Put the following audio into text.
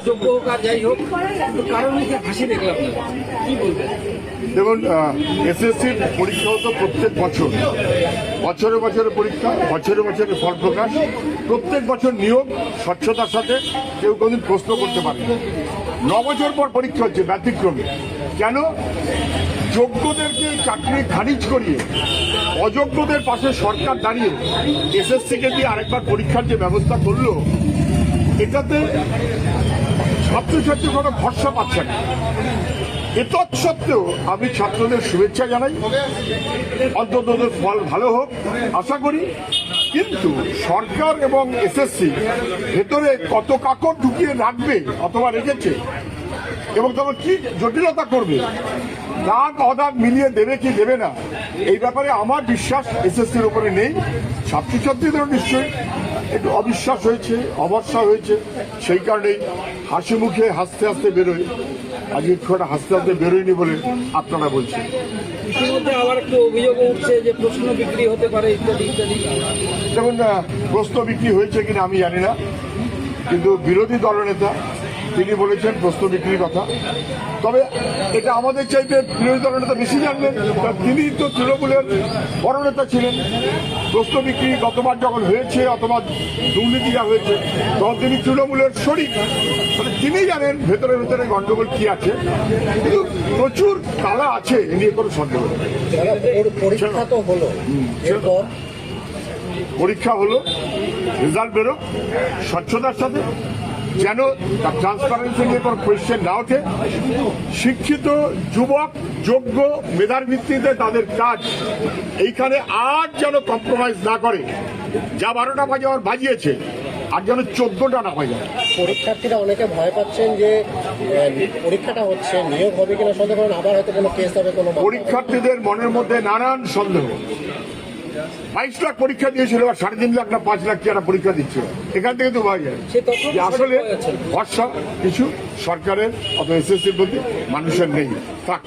যোগ্য হোক আর যাই হোক, কারণ হাসি দেখলাম না, কি বলবেন? দেখুন, এসএসসির পরীক্ষা হতো প্রত্যেক বছর, বছরে বছরে পরীক্ষা, বছরে বছরে ফল প্রকাশ, প্রত্যেক বছর নিয়োগ স্বচ্ছতার সাথে, কেউ কোনদিন প্রশ্ন করতে পারে না। 9 বছর পর পরীক্ষা হচ্ছে ব্যতিক্রমী। কেন? যোগ্যদেরকে চাকরি খারিজ করিয়ে অযোগ্যদের পাশে সরকার দাঁড়িয়ে এসএসসিকে দিয়ে আরেকবার পরীক্ষার যে ব্যবস্থা করলো, এটাতে ছাত্রছাত্রী কোনো ভরসা পাচ্ছে না। এতৎসত্ত্বেও আমি ছাত্রদের শুভেচ্ছা জানাই, অন্তত ওদের ফল ভালো হোক আশা করি। কিন্তু সরকার এবং এসএসসি ভেতরে কত কাকড় ঢুকিয়ে রাখবে অথবা রেখেছে এবং তখন কি জটিলতা করবে, দাগ অদাগ মিলিয়ে দেবে কি দেবে না, এই ব্যাপারে আমার বিশ্বাস এসএসসির উপরে নেই। ছাত্রছাত্রীদেরও নিশ্চয়ই একটু অবিশ্বাস হয়েছে, অভরসা হয়েছে, সেই কারণেই হাসি মুখে হাসতে হাসতে বেরোয়। আজকে খুব একটা হাসতে হাসতে বেরোয়নি বলে আপনারা বলছেন। ইতিমধ্যে আবার একটু অভিযোগ উঠছে যে প্রশ্ন বিক্রি হতে পারে ইত্যাদি ইত্যাদি। দেখুন, প্রশ্ন বিক্রি হয়েছে কিনা আমি জানি না, কিন্তু বিরোধী দলনেতা তিনি বলেছেন প্রশ্ন বিক্রির কথা। তবে এটা আমাদের চাইতে বিরোধী দলনেতা বেশি জানবেন, তিনি তো তৃণমূলের বড় নেতা ছিলেন। প্রশ্ন বিক্রি গতবার যখন হয়েছে অথবা দুর্নীতি যা হয়েছে তখন তিনি তৃণমূলের শরিক, মানে তিনি জানেন ভেতরে ভেতরে গন্ডগোল কি আছে, কিন্তু প্রচুর কালা আছে, এ নিয়ে কোনো সন্দেহ নেই। পরীক্ষা তো হলো, এরপর পরীক্ষা হলো, রেজাল্ট বেরো স্বচ্ছতার সাথে, যেন ট্রান্সপারেন্সি নিয়ে কোনো কোয়েশ্চেন না ওঠে। শিক্ষিত যুবক যোগ্য মেধার ভিত্তিতে তাদের কাজ, এইখানে আর যেন কম্প্রোমাইজ না করে। যা 12টা বাজে আমার বাজিয়েছে, আর যেন 14টা না বাজে। পরীক্ষার্থীরা অনেকে ভয় পাচ্ছেন যে পরীক্ষাটা হচ্ছে, নিয়োগ হবে কিনা সন্দেহ করেন, আবার হয়তো কোনো কেস হবে কোনো। পরীক্ষার্থীদের মনের মধ্যে নানান সন্দেহ। 22 লাখ পরীক্ষা দিয়েছিল, আর 3.5 লাখ না 5 লাখ কি একটা পরীক্ষা দিচ্ছিল। এখান থেকে তো বোঝা যায় যে আসলে ভরসা কিছু সরকারের অথবা এসএসসির প্রতি মানুষের নেই। থাক।